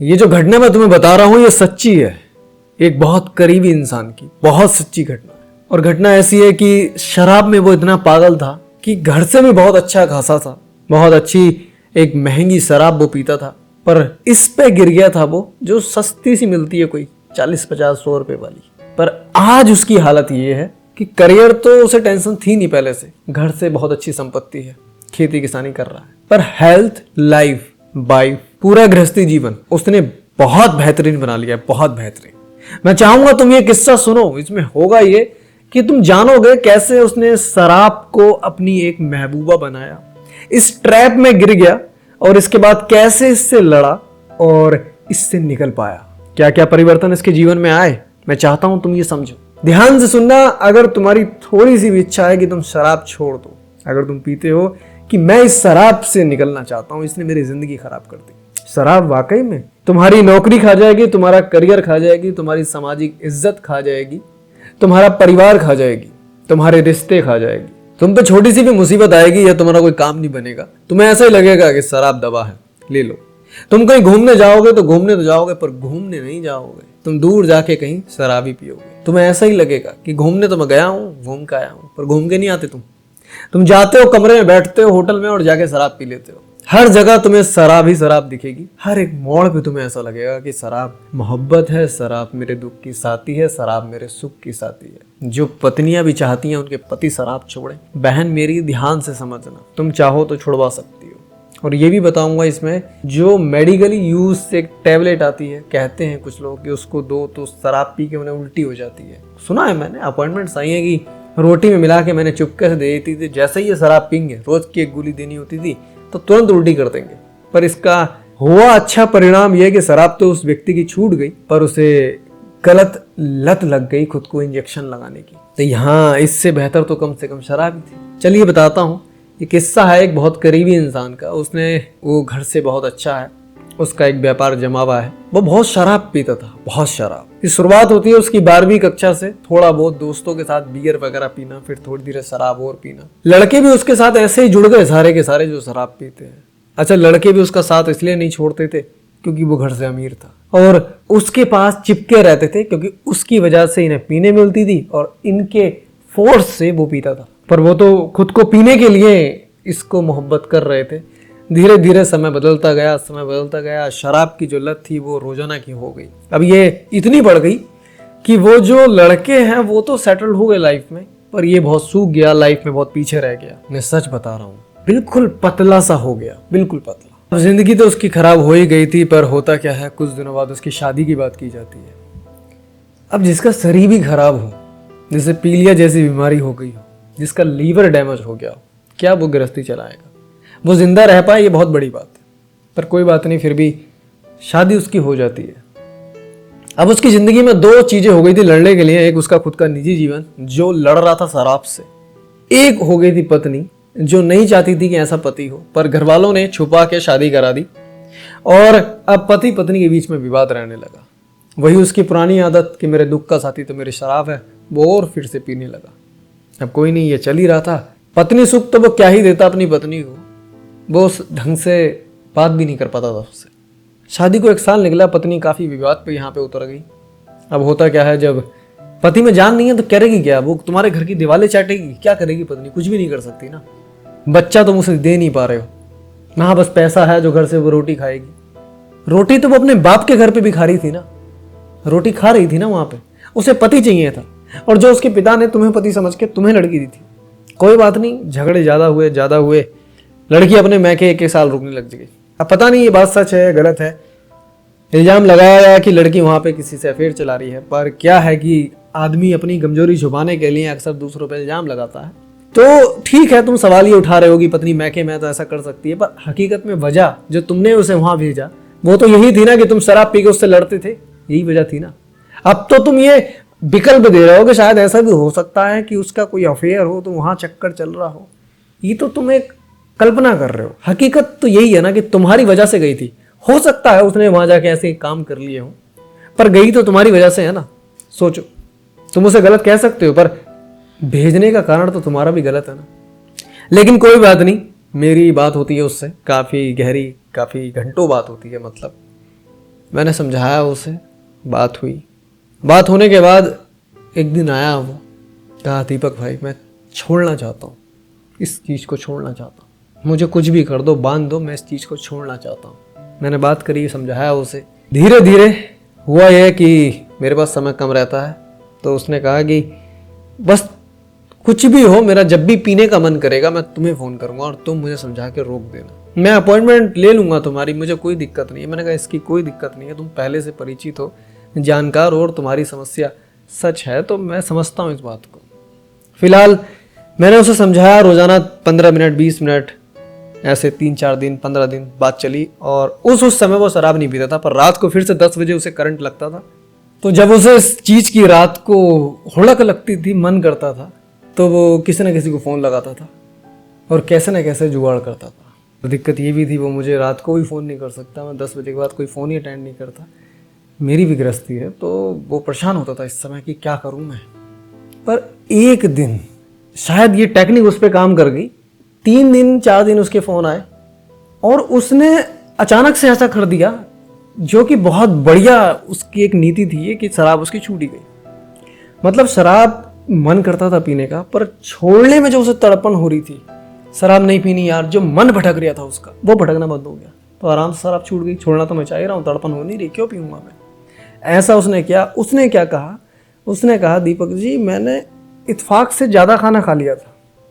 ये जो घटना मैं तुम्हें बता रहा हूं ये सच्ची है, एक बहुत करीबी इंसान की बहुत सच्ची घटना है। और घटना ऐसी है कि शराब में वो इतना पागल था कि घर से भी बहुत अच्छा खासा था, बहुत अच्छी एक महंगी शराब वो पीता था, पर इस पे गिर गया था वो जो सस्ती सी मिलती है कोई 40-50-100 रुपए वाली। पर आज उसकी हालत ये है कि करियर तो उसे टेंशन थी नहीं पहले से, घर से बहुत अच्छी संपत्ति है, खेती किसानी कर रहा है, पर हेल्थ, लाइफ, वाइफ, पूरा गृहस्थी जीवन उसने बहुत बेहतरीन बना लिया है, बहुत बेहतरीन। मैं चाहूंगा तुम ये किस्सा सुनो, इसमें होगा ये कि तुम जानोगे कैसे उसने शराब को अपनी एक महबूबा बनाया, इस ट्रैप में गिर गया और इसके बाद कैसे इससे लड़ा और इससे निकल पाया, क्या क्या परिवर्तन इसके जीवन में आए। मैं चाहता हूं तुम ये समझो, ध्यान से सुनना। अगर तुम्हारी थोड़ी सी भी इच्छा है कि तुम शराब छोड़ दो, अगर तुम पीते हो कि मैं इस शराब से निकलना चाहता हूं, इसने मेरी जिंदगी खराब कर दी, शराब वाकई में तुम्हारी नौकरी खा जाएगी, तुम्हारा करियर खा जाएगी, तुम्हारी सामाजिक इज्जत खा जाएगी, तुम्हारा परिवार खा जाएगी, तुम्हारे रिश्ते खा जाएगी, तुम पे छोटी सी भी मुसीबत आएगी या तुम्हारा कोई काम नहीं बनेगा, तुम्हें ऐसा ही लगेगा कि शराब दवा है, ले लो। तुम कहीं घूमने जाओगे तो घूमने तो जाओगे पर घूमने नहीं जाओगे, तुम दूर जाके कहीं शराब ही पियोगे। तुम्हें ऐसा ही लगेगा कि घूमने तो मैं गया हूँ, घूम के आया हूँ, पर घूम के नहीं आते। तुम जाते हो कमरे में, बैठते हो होटल में और जाके शराब पी लेते हो। हर जगह तुम्हें शराब ही शराब दिखेगी, हर एक मोड़ पे तुम्हें ऐसा लगेगा कि शराब मोहब्बत है, शराब मेरे दुख की साथी है, शराब मेरे सुख की साथी है। जो पत्नियां भी चाहती हैं उनके पति शराब छोड़े, बहन मेरी ध्यान से समझना, तुम चाहो तो छुड़वा सकती हो। और ये भी बताऊंगा इसमें जो मेडिकली यूज से एक टैबलेट आती है, कहते हैं कुछ लोग कि उसको दो तो शराब पी के उन्हें उल्टी हो जाती है। सुना है मैंने, अपॉइंटमेंट्स आई है कि रोटी में मिला के मैंने चुपके से दे दी थी, जैसे ही ये शराब पीएंगे, रोज की एक गोली देनी होती थी तो तुरंत उल्टी कर देंगे। पर इसका हुआ अच्छा परिणाम यह कि शराब तो उस व्यक्ति की छूट गई, पर उसे गलत लत लग गई खुद को इंजेक्शन लगाने की। तो यहाँ इससे बेहतर तो कम से कम शराब ही थी। चलिए बताता हूँ, ये किस्सा है एक बहुत करीबी इंसान का। वो घर से बहुत अच्छा है, उसका एक व्यापार जमा हुआ है, वो बहुत शराब पीता था, बहुत शराब। की शुरुआत होती है उसकी 12वीं कक्षा से, थोड़ा बहुत दोस्तों के साथ बियर वगैरह पीना, फिर थोड़ी धीरे शराब और पीना। लड़के भी उसके साथ ऐसे ही जुड़ गए सारे के सारे जो शराब पीते हैं। अच्छा, लड़के भी उसका साथ इसलिए नहीं छोड़ते थे क्योंकि वो घर से अमीर था और उसके पास चिपके रहते थे, क्योंकि उसकी वजह से इन्हें पीने मिलती थी और इनके फोर्स से वो पीता था। पर वो तो खुद को पीने के लिए इसको मोहब्बत कर रहे थे। धीरे धीरे समय बदलता गया, शराब की जो लत थी वो रोजाना की हो गई। अब ये इतनी बढ़ गई कि वो जो लड़के हैं वो तो सेटल हो गए लाइफ में, पर ये बहुत सूख गया, लाइफ में बहुत पीछे रह गया। मैं सच बता रहा हूँ, बिल्कुल पतला सा हो गया, बिल्कुल पतला। अब जिंदगी तो उसकी खराब हो ही गई थी, पर होता क्या है, कुछ दिनों बाद उसकी शादी की बात की जाती है। अब जिसका शरीर भी खराब हो, जिसे पीलिया जैसी बीमारी हो गई हो, जिसका लीवर डैमेज हो गया हो, क्या वो गृहस्थी चलाएगा? वो जिंदा रह पाए ये बहुत बड़ी बात है, पर कोई बात नहीं, फिर भी शादी उसकी हो जाती है। अब उसकी जिंदगी में 2 चीजें हो गई थी लड़ने के लिए। एक उसका खुद का निजी जीवन जो लड़ रहा था शराब से, एक हो गई थी पत्नी जो नहीं चाहती थी कि ऐसा पति हो, पर घर वालों ने छुपा के शादी करा दी और अब पति पत्नी के बीच में विवाद रहने लगा। वही उसकी पुरानी आदत कि मेरे दुख का साथी तो मेरी शराब है, वो और फिर से पीने लगा। अब कोई नहीं, ये चल ही रहा था। पत्नी सुख तो वो क्या ही देता अपनी पत्नी को, वो उस ढंग से बात भी नहीं कर पाता था उससे। शादी को 1 साल निकला, पत्नी काफी विवाद पे यहाँ पे उतर गई। अब होता क्या है, जब पति में जान नहीं है तो करेगी क्या? वो तुम्हारे घर की दीवारें चाटेगी, क्या करेगी पत्नी? कुछ भी नहीं कर सकती ना। बच्चा तुम उसे दे नहीं पा रहे हो, वहां बस पैसा है जो घर से वो रोटी खाएगी। रोटी तो वो अपने बाप के घर पे भी खा रही थी ना, रोटी खा रही थी ना वहां पे, उसे पति चाहिए था। और जो उसके पिता ने तुम्हें पति समझ के तुम्हें लड़की दी थी। कोई बात नहीं, झगड़े ज्यादा हुए, लड़की अपने मैके 1 साल रुकने लग गई। अब पता नहीं ये बात सच है गलत है, इल्जाम लगाया गया कि लड़की वहां पे किसी से अफेयर चला रही है। पर क्या है कि आदमी अपनी कमजोरी छुपाने के लिए अक्सर दूसरों पे इल्जाम लगाता है। तो ठीक है, तुम सवाल ये उठा रहे हो कि पत्नी मैके में तो ऐसा कर सकती है, पर हकीकत में वजह जो तुमने उसे वहां भेजा वो तो यही थी ना कि तुम शराब पी के उससे लड़ते थे, यही वजह थी ना। अब तो तुम ये विकल्प दे रहे हो कि शायद ऐसा भी हो सकता है कि उसका कोई अफेयर हो तो वहां चक्कर चल रहा हो। ये तो तुम एक कल्पना कर रहे हो, हकीकत तो यही है ना कि तुम्हारी वजह से गई थी। हो सकता है उसने वहां जाके ऐसे काम कर लिए हो, पर गई तो तुम्हारी वजह से है ना। सोचो, तुम उसे गलत कह सकते हो पर भेजने का कारण तो तुम्हारा भी गलत है ना। लेकिन कोई बात नहीं, मेरी बात होती है उससे काफी गहरी, काफी घंटों बात होती है। मतलब मैंने समझाया उसे, बात हुई। बात होने के बाद एक दिन आया वो, कहा दीपक भाई मैं छोड़ना चाहता हूँ, इस चीज़ को छोड़ना चाहता हूँ, मुझे कुछ भी कर दो, बांध दो, मैं इस चीज़ को छोड़ना चाहता हूँ। मैंने बात करी, समझाया उसे। धीरे धीरे हुआ यह कि मेरे पास समय कम रहता है, तो उसने कहा कि बस कुछ भी हो, मेरा जब भी पीने का मन करेगा मैं तुम्हें फ़ोन करूंगा और तुम मुझे समझा के रोक देना, मैं अपॉइंटमेंट ले लूंगा तुम्हारी, मुझे कोई दिक्कत नहीं है। मैंने कहा इसकी कोई दिक्कत नहीं है, तुम पहले से परिचित हो, जानकार हो और तुम्हारी समस्या सच है, तो मैं समझता हूँ इस बात को। फिलहाल मैंने उसे समझाया, रोजाना 15 मिनट 20 मिनट ऐसे 3-4 दिन 15 दिन बात चली। और उस समय वो शराब नहीं पीता था, पर रात को फिर से 10 बजे उसे करंट लगता था। तो जब उसे इस चीज़ की रात को हुड़क लगती थी, मन करता था, तो वो किसी न किसी को फ़ोन लगाता था और कैसे न कैसे जुगाड़ करता था। तो दिक्कत ये भी थी, वो मुझे रात को भी फ़ोन नहीं कर सकता, मैं 10 बजे के बाद कोई फ़ोन ही अटेंड नहीं करता, मेरी भी गृहस्थी है। तो वो परेशान होता था इस समय कि क्या करूँ मैं। पर एक दिन शायद ये टेक्निक उस पर काम कर गई, 3 दिन 4 दिन उसके फ़ोन आए और उसने अचानक से ऐसा कर दिया जो कि बहुत बढ़िया उसकी एक नीति थी ये, कि शराब उसकी छूटी गई। मतलब शराब मन करता था पीने का, पर छोड़ने में जो उसे तड़पन हो रही थी, शराब नहीं पीनी यार, जो मन भटक रहा था उसका, वो भटकना बंद हो गया। तो आराम से शराब छूट गई। छोड़ना तो मैं चाह ही रहा हूँ, तड़पन हो नहीं रही, क्यों पीऊँगा मैं। ऐसा उसने किया। उसने क्या कहा, उसने कहा दीपक जी मैंने इत्फाक से ज़्यादा खाना खा लिया था।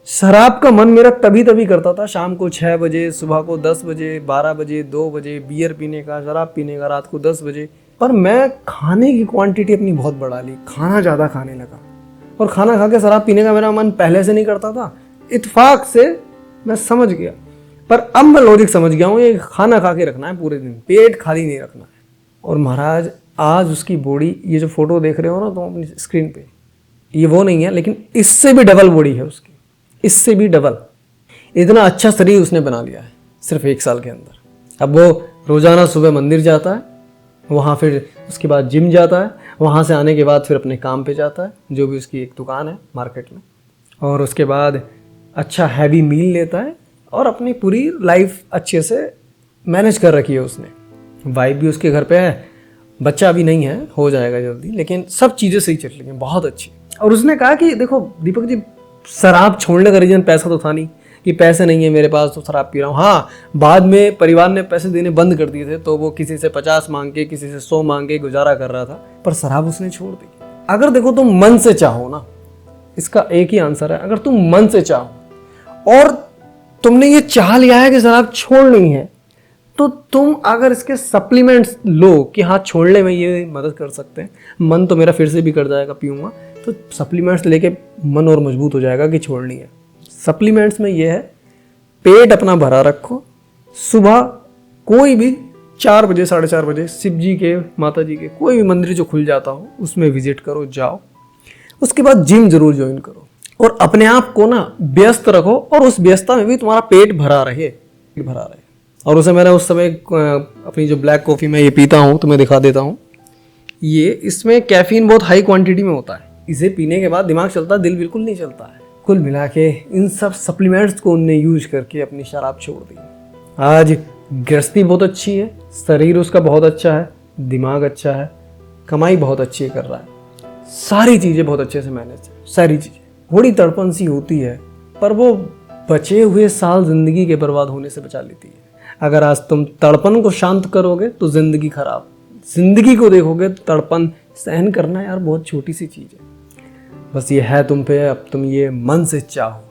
शराब का मन मेरा तभी तभी करता था, शाम को 6 बजे, सुबह को 10 बजे, 12 बजे, 2 बजे बियर पीने का, शराब पीने का, रात को 10 बजे। पर मैं खाने की क्वांटिटी अपनी बहुत बढ़ा ली, खाना ज़्यादा खाने लगा और खाना खा के शराब पीने का मेरा मन पहले से नहीं करता था। इत्फाक से मैं समझ गया, पर अब मैं लॉजिक समझ गया हूँ, ये खाना खा के रखना है पूरे दिन, पेट खाली नहीं रखना है। और महाराज आज उसकी बॉडी, ये जो फोटो देख रहे हो ना तुम अपनी स्क्रीन पे, ये वो नहीं है, लेकिन इससे भी डबल बॉडी है उसकी, इससे भी डबल। इतना अच्छा शरीर उसने बना लिया है सिर्फ 1 साल के अंदर। अब वो रोजाना सुबह मंदिर जाता है, वहाँ फिर उसके बाद जिम जाता है, वहाँ से आने के बाद फिर अपने काम पे जाता है, जो भी उसकी एक दुकान है मार्केट में, और उसके बाद अच्छा हैवी मील लेता है और अपनी पूरी लाइफ अच्छे से मैनेज कर रखी है उसने। वाइफ भी उसके घर पे है, बच्चा अभी नहीं है, हो जाएगा जल्दी, लेकिन सब चीज़ें सही चल रही हैं, बहुत अच्छी। और उसने कहा कि देखो दीपक जी, शराब छोड़ने का रीजन पैसा तो था नहीं कि पैसे नहीं है मेरे पास तो शराब पी रहा हूँ। हाँ, बाद में परिवार ने पैसे देने बंद कर दिए थे, तो वो किसी से 50 मांग के, किसी से 100 मांग के गुजारा कर रहा था, पर शराब उसने छोड़ दी। अगर देखो तुम मन से चाहो ना, इसका एक ही आंसर है, अगर तुम मन से चाहो और तुमने ये चाह लिया है कि शराब छोड़नी है, तो तुम अगर इसके सप्लीमेंट्स लो कि हाँ छोड़ने में ये मदद कर सकते हैं, मन तो मेरा फिर से भी कर जाएगा पीऊँगा, तो सप्लीमेंट्स लेके मन और मजबूत हो जाएगा कि छोड़नी है। सप्लीमेंट्स में ये है, पेट अपना भरा रखो, सुबह कोई भी 4 बजे 4:30 बजे शिव जी के, माता जी के, कोई भी मंदिर जो खुल जाता हो उसमें विजिट करो, जाओ। उसके बाद जिम जरूर ज्वाइन करो और अपने आप को ना व्यस्त रखो, और उस व्यस्तता में भी तुम्हारा पेट भरा रहे। और उसे मैंने उस समय अपनी जो ब्लैक कॉफ़ी में ये पीता हूँ, तुम्हें दिखा देता हूँ। ये इसमें कैफीन बहुत हाई क्वांटिटी में होता है, इसे पीने के बाद दिमाग चलता है, दिल बिल्कुल नहीं चलता है। कुल मिला के इन सब सप्लीमेंट्स को उनने यूज करके अपनी शराब छोड़ दी। आज गृहस्थी बहुत अच्छी है, शरीर उसका बहुत अच्छा है, दिमाग अच्छा है, कमाई बहुत अच्छी कर रहा है, सारी चीज़ें बहुत अच्छे से मैनेज है, सारी चीज़ें। थोड़ी तड़पन सी होती है, पर वो बचे हुए साल जिंदगी के बर्बाद होने से बचा लेती है। अगर आज तुम तड़पन को शांत करोगे तो जिंदगी खराब, जिंदगी को देखोगे तो तड़पन सहन करना यार बहुत छोटी सी चीज़ है। बस ये है तुम पे, अब तुम ये मन से चाहो,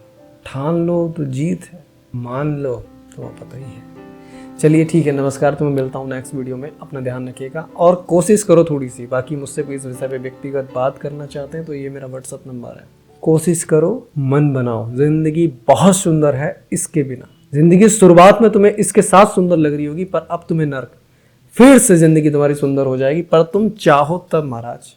ठान लो तो जीत है, मान लो तो पता ही है। चलिए ठीक है, नमस्कार, तुम्हें मिलता हूँ नेक्स्ट वीडियो में। अपना ध्यान रखिएगा और कोशिश करो थोड़ी सी, बाकी मुझसे कोई इस विषय पे व्यक्तिगत बात करना चाहते हैं तो ये मेरा व्हाट्सअप नंबर है। कोशिश करो, मन बनाओ, जिंदगी बहुत सुंदर है इसके बिना। जिंदगी शुरुआत में तुम्हें इसके साथ सुंदर लग रही होगी, पर अब तुम्हें नर्क, फिर से जिंदगी तुम्हारी सुंदर हो जाएगी, पर तुम चाहो तब महाराज।